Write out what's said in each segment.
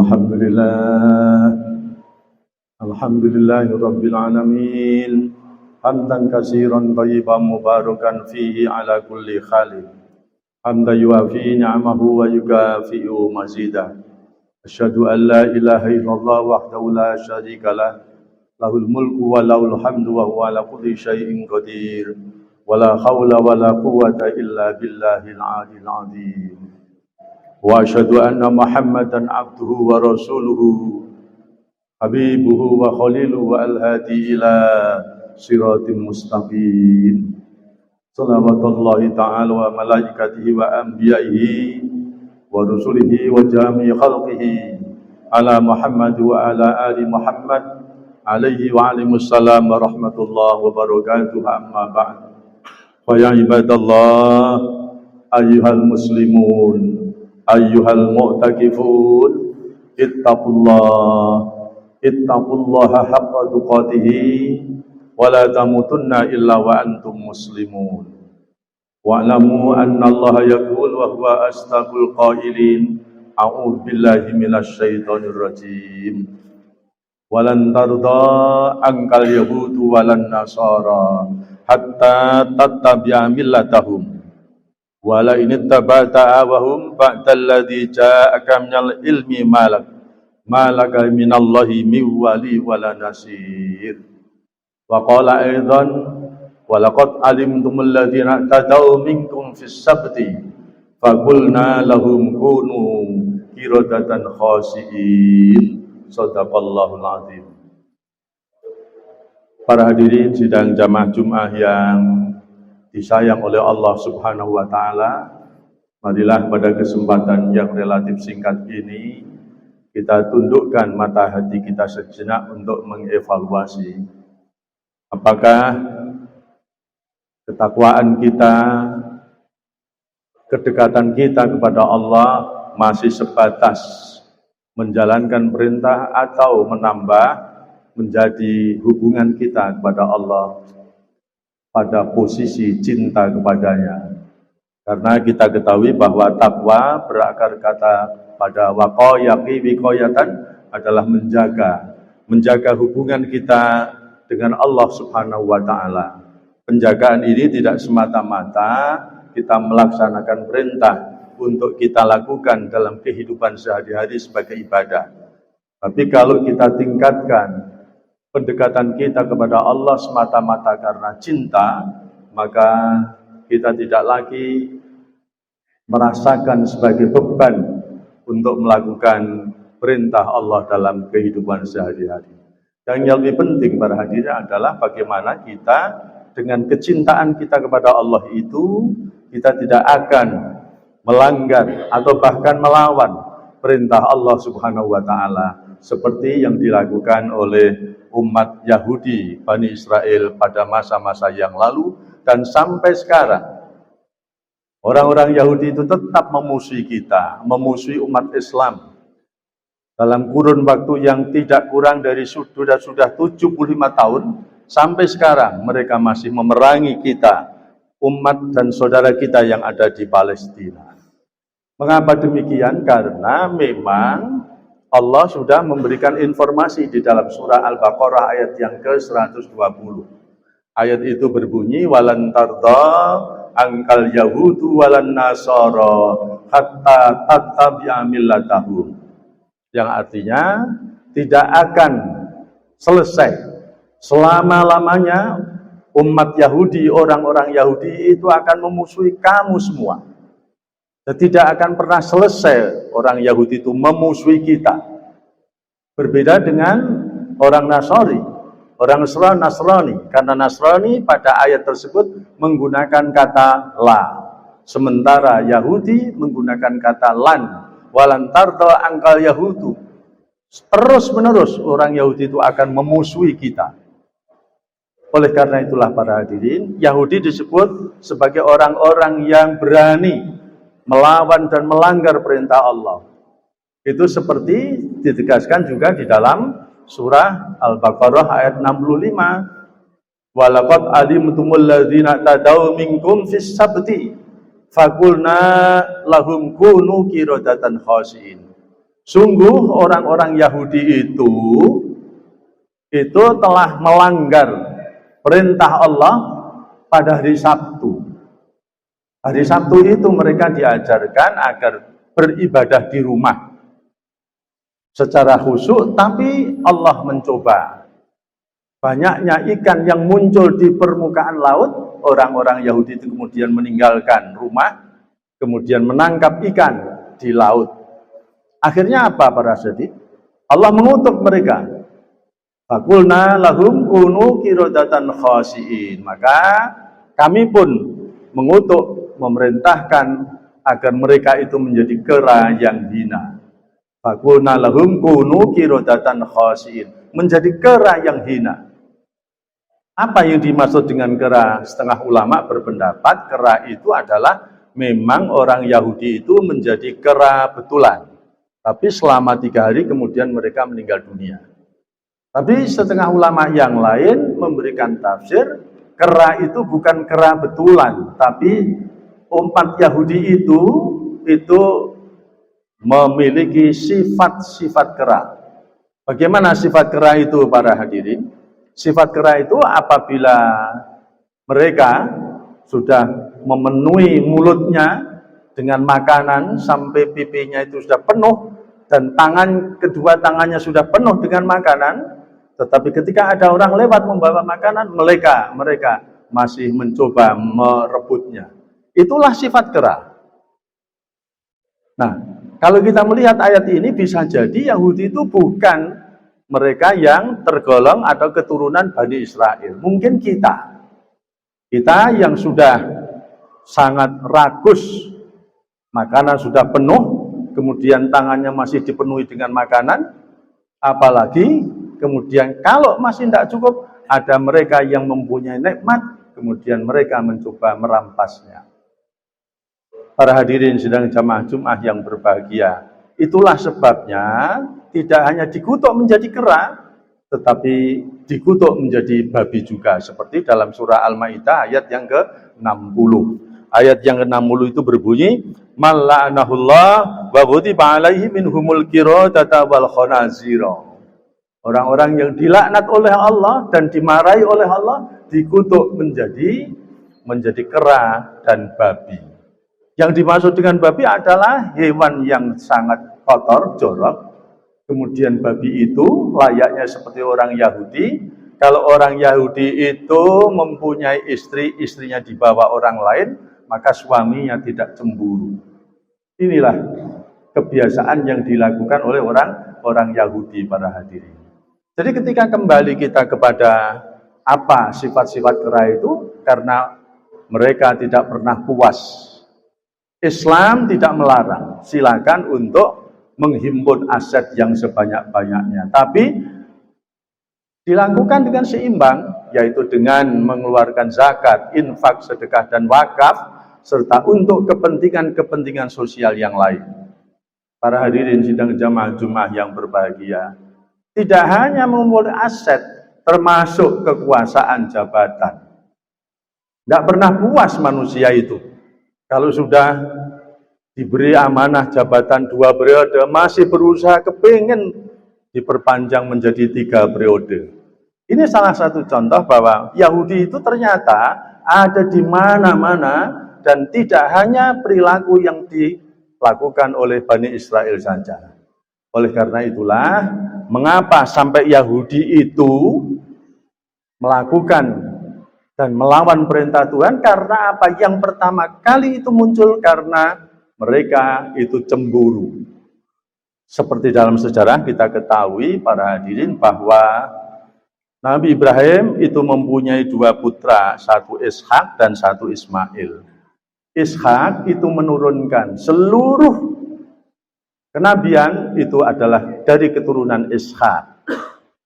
Alhamdulillah, Alhamdulillahi Rabbil Alamin. Hamdan katsiran thayyiban mubarakan fihi ala kulli khalid. Hamdan yuafi ni'amahu wa yukafi'u mazidah. Asyhadu an la ilaha illallah wahdahu la syarika lah. Lahul mulku wa lahul hamdu wa huwa ala kulli syai'in qadir. Wala haula wala quwwata illa billahil aliyil azim. Wa asyhadu anna Muhammadan abduhu wa rasuluhu habibuhu wa khaliluhu wa al-hadi ila siratim mustaqim. Salawatullahi ta'ala wa malaikatihi wa anbiya'ihi wa rusulihi wa jami'i khalqihi ala Muhammad wa ala ali Muhammad alaihi wa alimussalam wa rahmatullahi wa barakatuh. Amma ba'd. Fa ya ibadallah ayyuhal muslimun ayyuhal mu'takifun ittaqullaha haqqa tuqatihi wa la tamutunna illa wa antum muslimun. Wa'lamu anna Allah yaqul wa huwa astaqul qailin a'udzu billahi minasy syaithanir rajim. Walan tarda ankal yahudu walan nasara hatta tattabi'a millatahum. Wala in ittaba'ta ahwahum ba'dalladzi ja'aka minal ilmi malaka minallahi min wali wala nasir. Wa qala aidan walaqad alimtumul ladzina tadaw minkum fis sabti faqulna lahum kunu qiradatan khasiin. Shadaqallahul azim. Para hadirin sidang jamaah Jumat yang disayang oleh Allah Subhanahu wa taala, marilah pada kesempatan yang relatif singkat ini kita tundukkan mata hati kita sejenak untuk mengevaluasi apakah ketakwaan kita, kedekatan kita kepada Allah masih sebatas menjalankan perintah atau menambah menjadi hubungan kita kepada Allah pada posisi cinta kepadanya. Karena kita ketahui bahwa takwa berakar kata pada waqayaqi wiqayatan adalah menjaga hubungan kita dengan Allah Subhanahu wa taala. Penjagaan ini tidak semata-mata kita melaksanakan perintah untuk kita lakukan dalam kehidupan sehari-hari sebagai ibadah. Tapi kalau kita tingkatkan pendekatan kita kepada Allah semata-mata karena cinta, maka kita tidak lagi merasakan sebagai beban untuk melakukan perintah Allah dalam kehidupan sehari-hari. Dan yang lebih penting para hadirin adalah bagaimana kita dengan kecintaan kita kepada Allah itu, kita tidak akan melanggar atau bahkan melawan perintah Allah Subhanahu wa taala seperti yang dilakukan oleh umat Yahudi Bani Israel pada masa-masa yang lalu dan sampai sekarang. Orang-orang Yahudi itu tetap memusuhi kita, memusuhi umat Islam. Dalam kurun waktu yang tidak kurang dari sudah 75 tahun sampai sekarang mereka masih memerangi kita, umat dan saudara kita yang ada di Palestina. Mengapa demikian? Karena memang Allah sudah memberikan informasi di dalam surah Al-Baqarah ayat yang ke-120. Ayat itu berbunyi, walan tarda angkal yahudu walan nasara hatta tattabi'a millatahum. Yang artinya tidak akan selesai selama-lamanya umat Yahudi, orang-orang Yahudi itu akan memusuhi kamu semua. Tidak akan pernah selesai orang Yahudi itu memusuhi kita. Berbeda dengan orang Nasrani. Orang Nasrani, karena Nasrani pada ayat tersebut menggunakan kata la. Sementara Yahudi menggunakan kata lan. Walan tarda angkal yahudu. Terus menerus orang Yahudi itu akan memusuhi kita. Oleh karena itulah para hadirin, Yahudi disebut sebagai orang-orang yang berani melawan dan melanggar perintah Allah. Itu seperti ditegaskan juga di dalam surah Al-Baqarah ayat 65. Walaqad alimtumul ladzina tadaw minkum fis sabti faqulna lahum kunu qiradatan khasiin. Sungguh orang-orang Yahudi itu telah melanggar perintah Allah pada hari Sabtu. Hari Sabtu itu mereka diajarkan agar beribadah di rumah secara khusyuk, tapi Allah mencoba. Banyaknya ikan yang muncul di permukaan laut, orang-orang Yahudi itu kemudian meninggalkan rumah, kemudian menangkap ikan di laut. Akhirnya apa para saudara? Allah mengutuk mereka. Faqulna lahum kunu qiradatan khasiin. Maka kami pun mengutuk, memerintahkan agar mereka itu menjadi kera yang hina. Faqulna lahum kunu qiradatan khasiin. Menjadi kera yang hina. Apa yang dimaksud dengan kera? Setengah ulama berpendapat kera itu adalah memang orang Yahudi itu menjadi kera betulan. Tapi selama 3 hari kemudian mereka meninggal dunia. Tapi setengah ulama yang lain memberikan tafsir, kera itu bukan kera betulan, tapi umat Yahudi itu memiliki sifat-sifat kera. Bagaimana sifat kera itu para hadirin? Sifat kera itu apabila mereka sudah memenuhi mulutnya dengan makanan sampai pipinya itu sudah penuh dan kedua tangannya sudah penuh dengan makanan, tetapi ketika ada orang lewat membawa makanan, mereka masih mencoba merebutnya. Itulah sifat kera. Nah, kalau kita melihat ayat ini bisa jadi Yahudi itu bukan mereka yang tergolong atau keturunan Bani Israel. Mungkin kita yang sudah sangat rakus, makanan sudah penuh, kemudian tangannya masih dipenuhi dengan makanan, apalagi kemudian kalau masih tidak cukup, ada mereka yang mempunyai nikmat, kemudian mereka mencoba merampasnya. Para hadirin sidang jamaah Jumat yang berbahagia, itulah sebabnya tidak hanya dikutuk menjadi kera, tetapi dikutuk menjadi babi juga, seperti dalam surah Al-Maidah ayat yang ke-60. Ayat yang ke-60 itu berbunyi, man la'anahullah wa ghadiba alaihi minhumul qiradata wal khanazira. Orang-orang yang dilaknat oleh Allah dan dimarahi oleh Allah dikutuk menjadi kera dan babi. Yang dimaksud dengan babi adalah hewan yang sangat kotor, jorok. Kemudian babi itu layaknya seperti orang Yahudi. Kalau orang Yahudi itu mempunyai istri, istrinya dibawa orang lain, maka suaminya tidak cemburu. Inilah kebiasaan yang dilakukan oleh orang Yahudi para hadirin. Jadi ketika kembali kita kepada apa sifat-sifat kera itu, karena mereka tidak pernah puas. Islam tidak melarang, silakan untuk menghimpun aset yang sebanyak-banyaknya. Tapi dilakukan dengan seimbang, yaitu dengan mengeluarkan zakat, infak, sedekah, dan wakaf, serta untuk kepentingan-kepentingan sosial yang lain. Para hadirin sidang jamaah Jumat yang berbahagia, tidak hanya mengumpulkan aset, termasuk kekuasaan jabatan. Tidak pernah puas manusia itu. Kalau sudah diberi amanah jabatan 2 periode, masih berusaha kepingin diperpanjang menjadi 3 periode. Ini salah satu contoh bahwa Yahudi itu ternyata ada di mana-mana, dan tidak hanya perilaku yang dilakukan oleh Bani Israel saja. Oleh karena itulah, mengapa sampai Yahudi itu melakukan dan melawan perintah Tuhan? Karena apa? Yang pertama kali itu muncul karena mereka itu cemburu. Seperti dalam sejarah kita ketahui para hadirin bahwa Nabi Ibrahim itu mempunyai 2 putra, satu Ishak dan satu Ismail. Ishak itu menurunkan seluruh kenabian itu adalah dari keturunan Ishak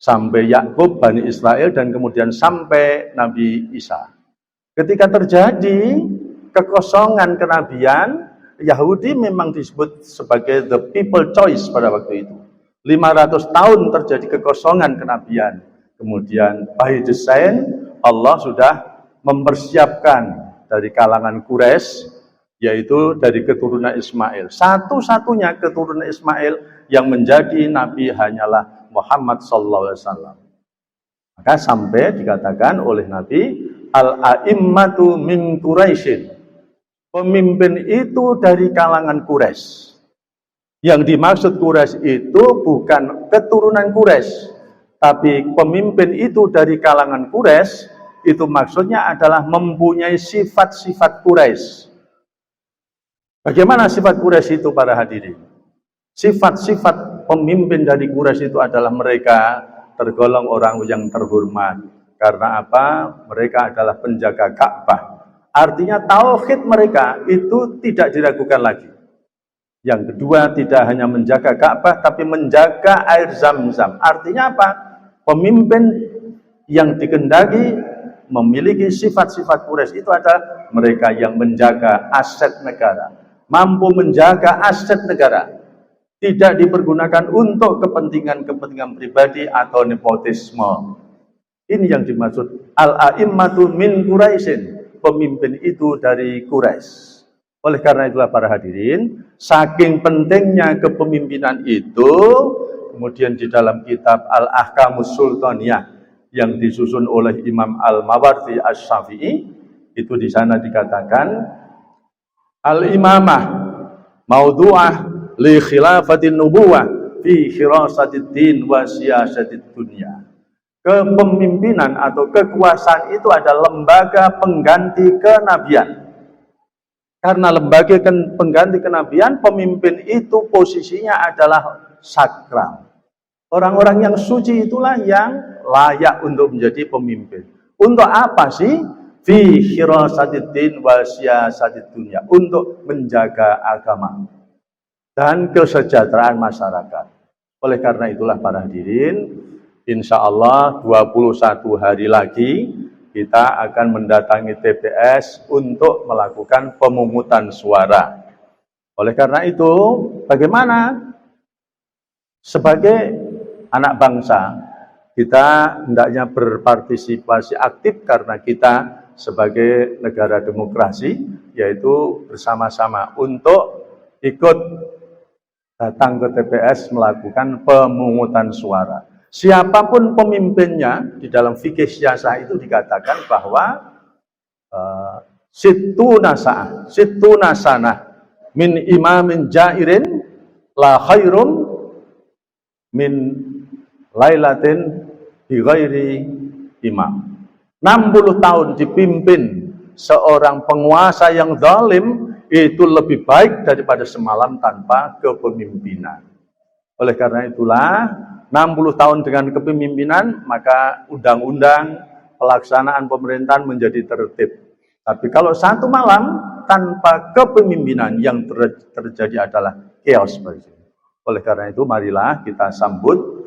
sampai Yakub, Bani Israel, dan kemudian sampai Nabi Isa. Ketika terjadi kekosongan kenabian, Yahudi memang disebut sebagai the people choice pada waktu itu. 500 tahun terjadi kekosongan kenabian. Kemudian by design Allah sudah mempersiapkan dari kalangan Quraisy yaitu dari keturunan Ismail. Satu-satunya keturunan Ismail yang menjadi nabi hanyalah Muhammad sallallahu alaihi wasallam. Maka sampai dikatakan oleh Nabi, al-a'immatu min Quraisyin. Pemimpin itu dari kalangan Quraisy. Yang dimaksud Quraisy itu bukan keturunan Quraisy, tapi pemimpin itu dari kalangan Quraisy, itu maksudnya adalah mempunyai sifat-sifat Quraisy. Bagaimana sifat Quraisy itu para hadirin? Sifat-sifat pemimpin dari Quraisy itu adalah mereka tergolong orang yang terhormat. Karena apa? Mereka adalah penjaga Ka'bah. Artinya tauhid mereka itu tidak diragukan lagi. Yang kedua, tidak hanya menjaga Ka'bah, tapi menjaga air Zam-Zam. Artinya apa? Pemimpin yang dikehendaki memiliki sifat-sifat Quraisy itu adalah mereka yang menjaga aset negara, mampu menjaga aset negara, tidak dipergunakan untuk kepentingan-kepentingan pribadi atau nepotisme. Ini yang dimaksud al-a'immatu min Quraisyin, pemimpin itu dari Quraisy. Oleh karena itulah para hadirin, saking pentingnya kepemimpinan itu, kemudian di dalam kitab Al-Ahkamus Sultaniyah yang disusun oleh Imam Al-Mawardi Asy-Syafi'i, itu di sana dikatakan al-imamah maudhu'ah li khilafatin nubuwah fi khirasatid din wa siyasatid dunya. Kepemimpinan atau kekuasaan itu adalah lembaga pengganti kenabian. Karena lembaga pengganti kenabian, pemimpin itu posisinya adalah sakral. Orang-orang yang suci itulah yang layak untuk menjadi pemimpin. Untuk apa sih? Fi khirasatid din wa siyasatid dunya. Untuk menjaga agama dan kesejahteraan masyarakat. Oleh karena itulah para hadirin, insya Allah 21 hari lagi kita akan mendatangi TPS untuk melakukan pemungutan suara. Oleh karena itu, bagaimana sebagai anak bangsa kita hendaknya berpartisipasi aktif karena kita sebagai negara demokrasi, yaitu bersama-sama untuk ikut datang ke TPS melakukan pemungutan suara. Siapapun pemimpinnya, di dalam fikih siyasah itu dikatakan bahwa situ nasanah min imamin jairin la khairum min lailatin bi ghairi imam. 60 tahun dipimpin seorang penguasa yang zalim itu lebih baik daripada semalam tanpa kepemimpinan. Oleh karena itulah 60 tahun dengan kepemimpinan, maka undang-undang pelaksanaan pemerintahan menjadi tertib. Tapi kalau satu malam tanpa kepemimpinan, yang terjadi adalah chaos. Oleh karena itu, marilah kita sambut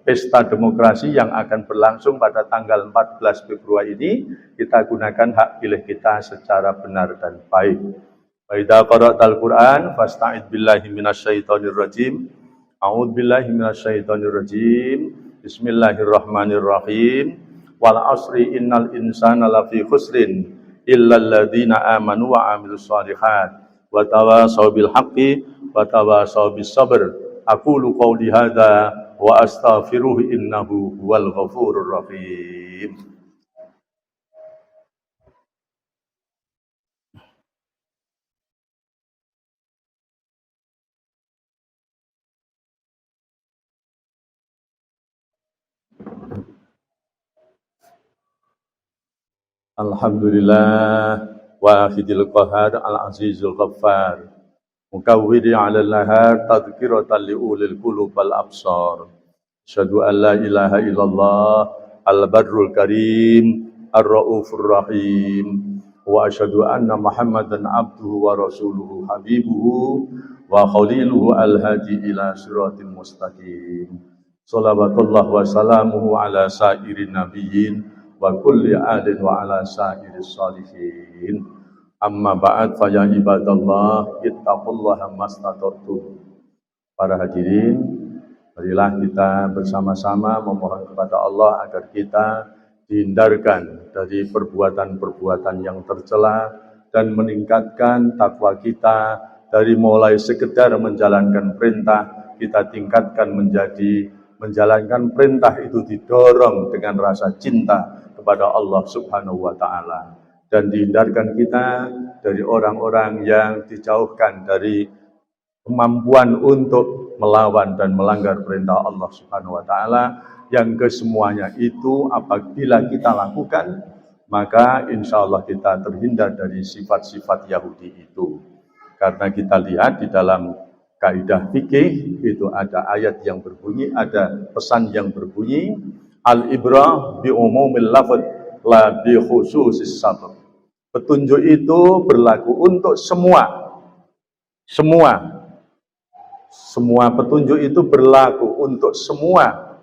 pesta demokrasi yang akan berlangsung pada tanggal 14 Februari ini. Kita gunakan hak pilih kita secara benar dan baik. Wa idza qara'tal Qur'an fasta'id billahi minasyaitonir rajim. A'udzubillahi minasyaitonirrajim. Bismillahirrahmanirrahim. Wal 'asri innal insana lafi khusrin illal ladzina amanu wa 'amilus shalihat wa tawashaw bil haqqi wa tawashaw bis sabr. Aqulu qouli hadza wa astaghfiruhu innahu huwal ghafurur rahim. Alhamdulillah wahidil qahar al-azizul ghaffar mukawwidi 'alal nahar tadhkiratan li ulil qulub wal absar. Asyhadu an la ilaha illallah al-barrul karim ar-raufur rahim wa asyhadu anna Muhammadan abduhu wa rasuluhu habibuhu wa khaliluhu al-hadi ila siratal mustaqim. Shalawatullah wa salamuhu ala sairin nabiyyin wa kulli adin wa ala sa'iris salihin. Amma ba'd fa ya ibadallah ittaqullaha mastata'tum. Para hadirin, marilah kita bersama-sama memohon kepada Allah agar kita dihindarkan dari perbuatan-perbuatan yang tercela dan meningkatkan takwa kita dari mulai sekedar menjalankan perintah, kita tingkatkan menjadi menjalankan perintah itu didorong dengan rasa cinta kepada Allah Subhanahu wa taala, dan dihindarkan kita dari orang-orang yang dijauhkan dari kemampuan untuk melawan dan melanggar perintah Allah Subhanahu wa taala, yang kesemuanya itu apabila kita lakukan, maka insya Allah kita terhindar dari sifat-sifat Yahudi itu. Karena kita lihat di dalam kaidah fikih itu ada ayat yang berbunyi, ada pesan yang berbunyi, al-ibrah bi umumil lafz la bi khususis sabab. Petunjuk itu berlaku untuk semua petunjuk itu berlaku untuk semua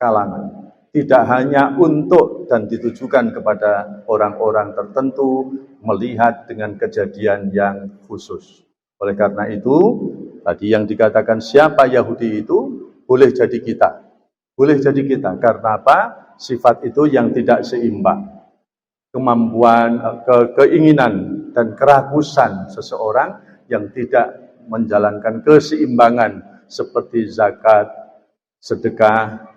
kalangan, tidak hanya untuk dan ditujukan kepada orang-orang tertentu melihat dengan kejadian yang khusus. Oleh karena itu, tadi yang dikatakan siapa Yahudi itu boleh jadi kita. Boleh jadi kita. Karena apa? Sifat itu yang tidak seimbang. Kemampuan, keinginan dan kerakusan seseorang yang tidak menjalankan keseimbangan seperti zakat, sedekah,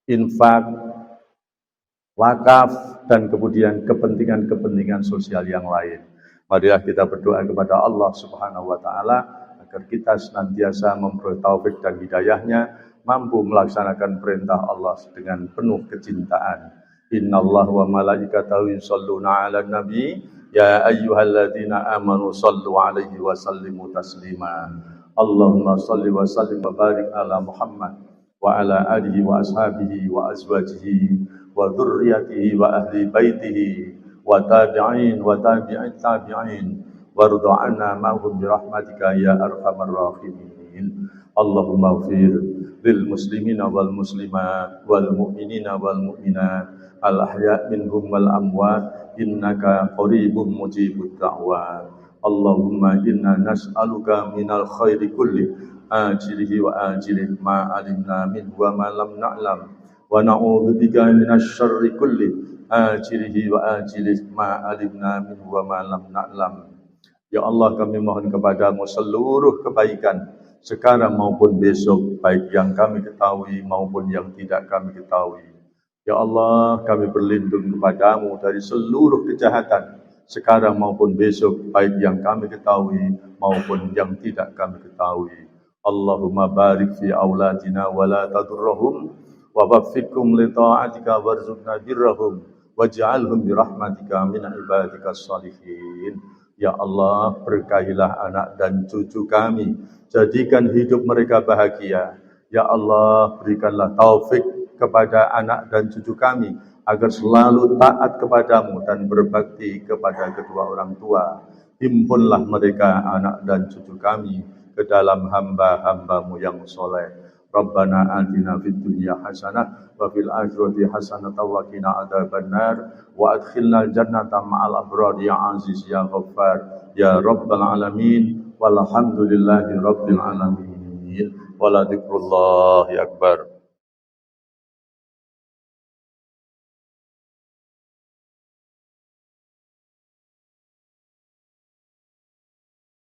infak, wakaf, dan kemudian kepentingan-kepentingan sosial yang lain. Marilah kita berdoa kepada Allah Subhanahu wa taala agar kita senantiasa memperoleh taufik dan hidayahnya, mampu melaksanakan perintah Allah dengan penuh kecintaan. Innallaha wa malaikatahu yusholluna 'alan nabi ya ayyuhalladzina amanu shallu 'alaihi wa sallimu taslima. Allahumma shalli wa sallim wa barik ala Muhammad wa ala alihi wa ashabihi wa azwajihi wa dzurriyyatihi wa ahli baitihi wa tabi'in wa tabi'it tabi'in warda 'anna ma'hum bi rahmatika ya arhamar rahimin. Allahumma ighfir lil muslimina wal muslimat wal mu'minina wal mu'minat al ahya' minhum wal amwat innaka qaribun mujibud da'wat. Allahumma inna nas'aluka minal khairi kulli ajilihi wa ajilih ma alimna minhu wa ma lam na'lam wa na'udzubika minasy syarri kulli ajilihi wa ajilih ma alimna minhu wa ma lam na'lam. Ya Allah, kami mohon kepadamu seluruh kebaikan sekarang maupun besok, baik yang kami ketahui maupun yang tidak kami ketahui. Ya Allah, kami berlindung kepadamu dari seluruh kejahatan sekarang maupun besok, baik yang kami ketahui maupun yang tidak kami ketahui. Allahumma barik fi auladina wa la tadurrahum wa waffiqhum li ta'atika warzuqna birrahum waj'alhum bi rahmatika min ibadikas shalihin. Ya Allah, berkahilah anak dan cucu kami, jadikan hidup mereka bahagia. Ya Allah, berikanlah taufik kepada anak dan cucu kami agar selalu taat kepadamu dan berbakti kepada kedua orang tua. Himpunlah mereka, anak dan cucu kami, ke dalam hamba-hambamu yang soleh. Rabbana atina fid dunya hasanah wa fil akhirati hasanah wa qina adzabannar wa adkhilna jannata ma'al abrar ya aziz ya ghaffar ya rabbal alamin walhamdulillahi rabbil alamin. Wala dzikrullahi akbar.